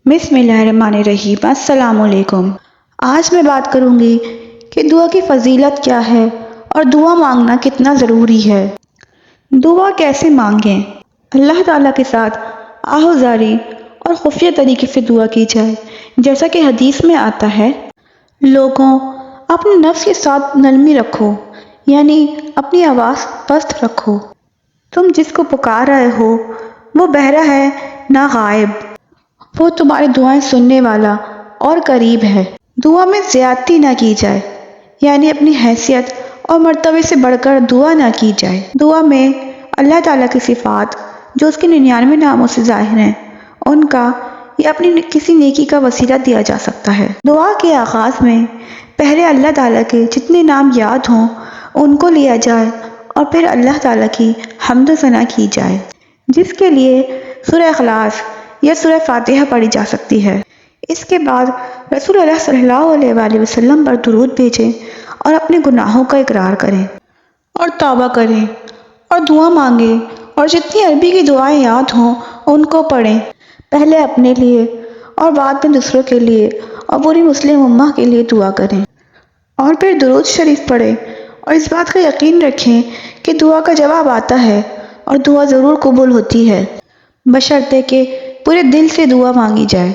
بسم اللہ الرحمن الرحیم۔ السلام علیکم۔ آج میں بات کروں گی کہ دعا کی فضیلت کیا ہے اور دعا مانگنا کتنا ضروری ہے۔ دعا کیسے مانگیں؟ اللہ تعالیٰ کے ساتھ آہوازاری اور خفیہ طریقے سے دعا کی جائے، جیسا کہ حدیث میں آتا ہے، لوگوں اپنے نفس کے ساتھ نرمی رکھو، یعنی اپنی آواز پست رکھو۔ تم جس کو پکار رہے ہو وہ بہرا ہے نہ غائب، وہ تمہاری دعائیں سننے والا اور قریب ہے۔ دعا میں زیادتی نہ کی جائے، یعنی اپنی حیثیت اور مرتبے سے بڑھ کر دعا نہ کی جائے۔ دعا میں اللہ تعالیٰ کی صفات جو اس کے 99 ناموں سے ظاہر ہیں، ان کا یا اپنی کسی نیکی کا وسیلہ دیا جا سکتا ہے۔ دعا کے آغاز میں پہلے اللہ تعالیٰ کے جتنے نام یاد ہوں ان کو لیا جائے اور پھر اللہ تعالیٰ کی حمد و ثنا کی جائے، جس کے لیے سورہ اخلاص یا سورہ فاتحہ پڑھی جا سکتی ہے۔ اس کے بعد رسول اللہ صلی اللہ علیہ وآلہ وسلم پر درود بھیجیں اور اپنے گناہوں کا اقرار کریں اور توبہ کریں اور دعا مانگیں، اور جتنی عربی کی دعائیں یاد ہوں ان کو پڑھیں، پہلے اپنے لیے اور بعد میں دوسروں کے لیے اور پوری مسلم امہ کے لیے دعا کریں، اور پھر درود شریف پڑھیں اور اس بات کا یقین رکھیں کہ دعا کا جواب آتا ہے اور دعا ضرور قبول ہوتی ہے، بشرطے کہ پورے دل سے دعا مانگی جائے۔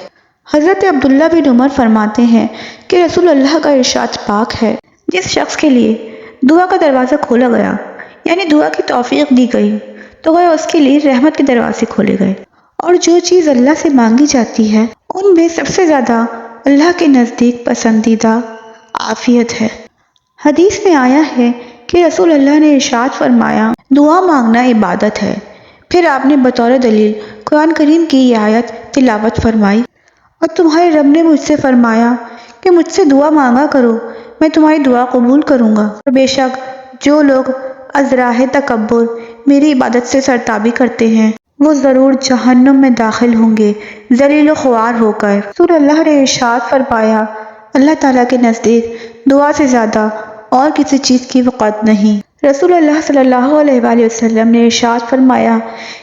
حضرت عبداللہ بن عمر فرماتے ہیں کہ رسول اللہ کا ارشاد پاک ہے، جس شخص کے لیے دعا کا دروازہ کھولا گیا، یعنی دعا کی توفیق دی گئی، تو گویا اس کے لیے رحمت کے دروازے کھولے گئے، اور جو چیز اللہ سے مانگی جاتی ہے ان میں سب سے زیادہ اللہ کے نزدیک پسندیدہ عافیت ہے۔ حدیث میں آیا ہے کہ رسول اللہ نے ارشاد فرمایا، دعا مانگنا عبادت ہے۔ پھر آپ نے بطور دلیل قرآن کریم کی یہ آیت تلاوت فرمائی، اور تمہارے رب نے مجھ سے فرمایا کہ مجھ سے دعا مانگا کرو، میں تمہاری دعا قبول کروں گا، اور بے شک جو لوگ از راہ تکبر میری عبادت سے سرتابی کرتے ہیں وہ ضرور جہنم میں داخل ہوں گے ذلیل و خوار ہو کر۔ رسول اللہ نے ارشاد فرمایا، اللہ تعالیٰ کے نزدیک دعا سے زیادہ اور کسی چیز کی وقت نہیں۔ رسول اللہ صلی اللہ علیہ وآلہ وسلم نے ارشاد فرمایا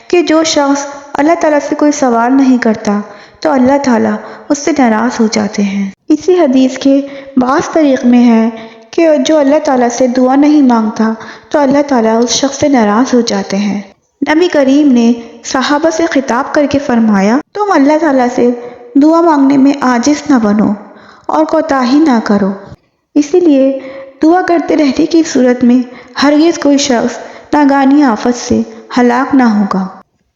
کہ جو شخص اللہ تعالیٰ سے کوئی سوال نہیں کرتا تو اللہ تعالیٰ اس سے ناراض ہو جاتے ہیں۔ اسی حدیث کے بعض طریق میں ہے کہ جو اللہ تعالیٰ سے دعا نہیں مانگتا تو اللہ تعالیٰ اس شخص سے ناراض ہو جاتے ہیں۔ نبی کریم نے صحابہ سے خطاب کر کے فرمایا، تم اللہ تعالیٰ سے دعا مانگنے میں عاجز نہ بنو اور کوتاہی نہ کرو، اسی لیے دعا کرتے رہنے کی صورت میں ہرگز کوئی شخص ناگہانی آفت سے ہلاک نہ ہوگا۔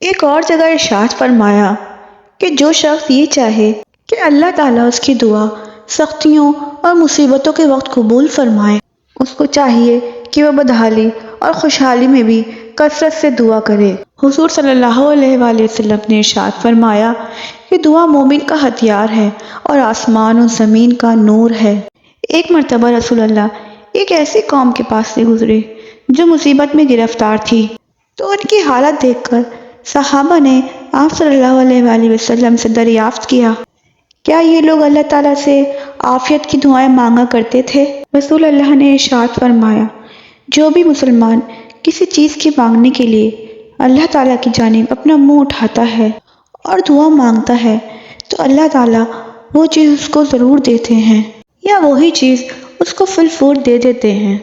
ایک اور جگہ ارشاد فرمایا کہ جو شخص یہ چاہے کہ اللہ تعالیٰ اس کی دعا سختیوں اور مصیبتوں کے وقت قبول فرمائے، اس کو چاہیے کہ وہ بدحالی اور خوشحالی میں بھی کثرت سے دعا کرے۔ حضور صلی اللہ علیہ وآلہ وسلم نے ارشاد فرمایا کہ دعا مومن کا ہتھیار ہے اور آسمان و زمین کا نور ہے۔ ایک مرتبہ رسول اللہ ایک ایسی قوم کے پاس سے گزرے جو مصیبت میں گرفتار تھی، تو ان کی حالت دیکھ کر صحابہ نے آپ صلی اللہ علیہ وآلہ وسلم سے دریافت کیا، کیا یہ لوگ اللہ تعالیٰ سے عافیت کی دعائیں مانگا کرتے تھے؟ رسول اللہ نے ارشاد فرمایا، جو بھی مسلمان کسی چیز کی مانگنے کے لیے اللہ تعالیٰ کی جانب اپنا منہ اٹھاتا ہے اور دعا مانگتا ہے تو اللہ تعالیٰ وہ چیز اس کو ضرور دیتے ہیں، یا وہی چیز اس کو فل فوٹ دے دیتے ہیں،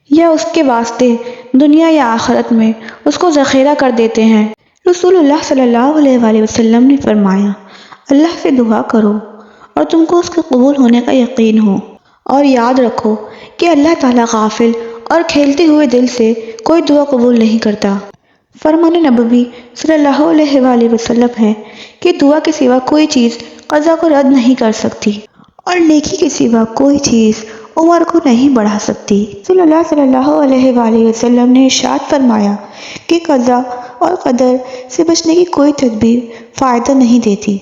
یا اس کے واسطے دنیا یا آخرت میں اس کو ذخیرہ کر دیتے ہیں۔ رسول اللہ صلی اللہ علیہ وآلہ وسلم نے فرمایا، اللہ سے دعا کرو اور تم کو اس کے قبول ہونے کا یقین ہو، اور یاد رکھو کہ اللہ تعالیٰ غافل اور کھیلتے ہوئے دل سے کوئی دعا قبول نہیں کرتا۔ فرمان نبوی صلی اللہ علیہ وآلہ وسلم ہے کہ دعا کے سوا کوئی چیز قضا کو رد نہیں کر سکتی، اور نیکی کے سوا کوئی چیز عمر کو نہیں بڑھا سکتی۔ رسول اللہ صلی اللہ علیہ وآلہ وسلم نے ارشاد فرمایا کہ قضا اور قدر سے بچنے کی کوئی تدبیر فائدہ نہیں دیتی،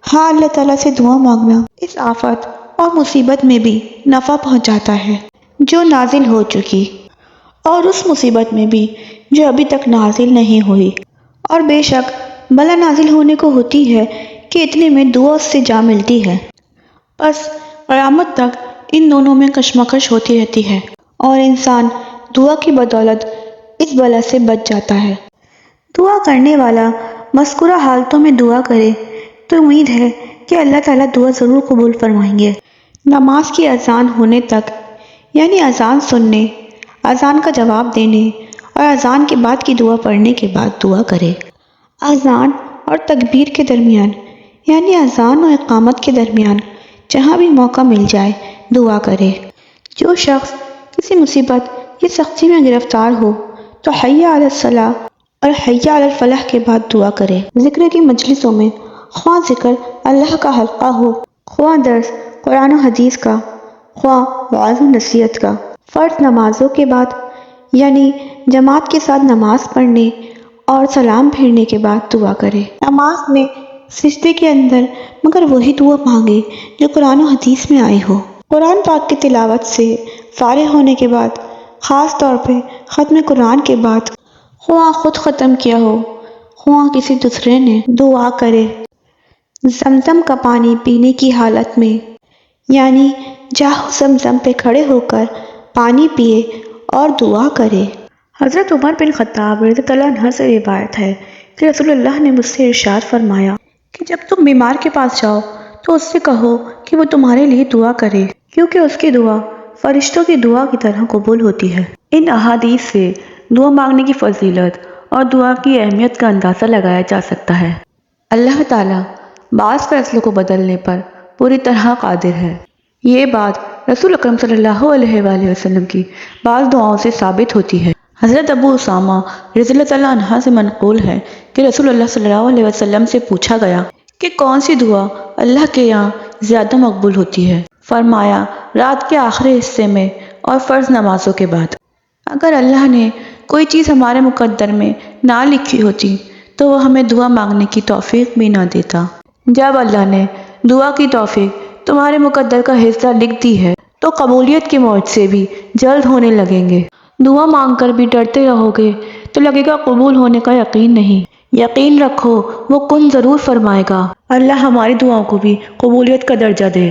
ہاں اللہ تعالیٰ سے دعا مانگنا اس آفت اور مصیبت میں بھی نفع پہنچاتا ہے جو نازل ہو چکی، اور اس مصیبت میں بھی جو ابھی تک نازل نہیں ہوئی، اور بے شک بلا نازل ہونے کو ہوتی ہے کہ اتنے میں دعا اس سے جا ملتی ہے، بس قیامت تک ان دونوں میں کشمکش ہوتی رہتی ہے، اور انسان دعا کی بدولت اس بلا سے بچ جاتا ہے۔ دعا کرنے والا مذکورہ حالتوں میں دعا کرے تو امید ہے کہ اللہ تعالیٰ دعا ضرور قبول فرمائیں گے۔ نماز کی اذان ہونے تک، یعنی اذان سننے، اذان کا جواب دینے اور اذان کے بعد کی دعا پڑھنے کے بعد دعا کرے۔ اذان اور تکبیر کے درمیان، یعنی اذان اور اقامت کے درمیان جہاں بھی موقع مل جائے دعا کرے۔ جو شخص کسی مصیبت یا سختی میں گرفتار ہو تو حی علی الصلاۃ اور حی علی الفلاح کے بعد دعا کرے۔ ذکر کی مجلسوں میں خواہ ذکر اللہ کا حلقہ ہو، خواہ درس قرآن و حدیث کا، خواہ وعظ و نصیحت کا، فرض نمازوں کے بعد یعنی جماعت کے ساتھ نماز پڑھنے اور سلام پھیرنے کے بعد دعا کرے۔ نماز میں سجدے کے اندر مگر وہی دعا مانگے جو قرآن و حدیث میں آئی ہو۔ قرآن پاک کی تلاوت سے فارغ ہونے کے بعد، خاص طور پہ ختم قرآن کے بعد، خواہ خود ختم کیا ہو خواہ کسی دوسرے نے، دعا کرے۔ زمزم کا پانی پینے کی حالت میں، یعنی جاہ زمزم پہ کھڑے ہو کر پانی پیے اور دعا کرے۔ حضرت عمر بن خطاب رضی اللہ عنہ سے روایت ہے کہ رسول اللہ نے مجھ سے ارشاد فرمایا کہ جب تم بیمار کے پاس جاؤ تو اس سے کہو کہ وہ تمہارے لیے دعا کرے، کیونکہ اس کی دعا فرشتوں کی دعا کی طرح قبول ہوتی ہے۔ ان احادیث سے دعا مانگنے کی فضیلت اور دعا کی اہمیت کا اندازہ لگایا جا سکتا ہے۔ اللہ تعالیٰ بعض فیصلوں کو بدلنے پر پوری طرح قادر ہے۔ یہ بات رسول اکرم صلی اللہ علیہ وآلہ وسلم کی بعض دعاؤں سے ثابت ہوتی ہے۔ حضرت ابو اسامہ رضی اللہ تعالیٰ عنہ سے منقول ہے کہ رسول اللہ صلی اللہ علیہ وسلم سے پوچھا گیا کہ کون سی دعا اللہ کے یہاں زیادہ مقبول ہوتی ہے؟ فرمایا رات کے آخری حصے میں اور فرض نمازوں کے بعد۔ اگر اللہ نے کوئی چیز ہمارے مقدر میں نہ لکھی ہوتی تو وہ ہمیں دعا مانگنے کی توفیق بھی نہ دیتا۔ جب اللہ نے دعا کی توفیق تمہارے مقدر کا حصہ لکھ دی ہے تو قبولیت کے معجزے بھی جلد ہونے لگیں گے۔ دعا مانگ کر بھی ڈرتے رہو گے تو لگے گا قبول ہونے کا یقین نہیں۔ یقین رکھو وہ کن ضرور فرمائے گا۔ اللہ ہماری دعاؤں کو بھی قبولیت کا درجہ دے۔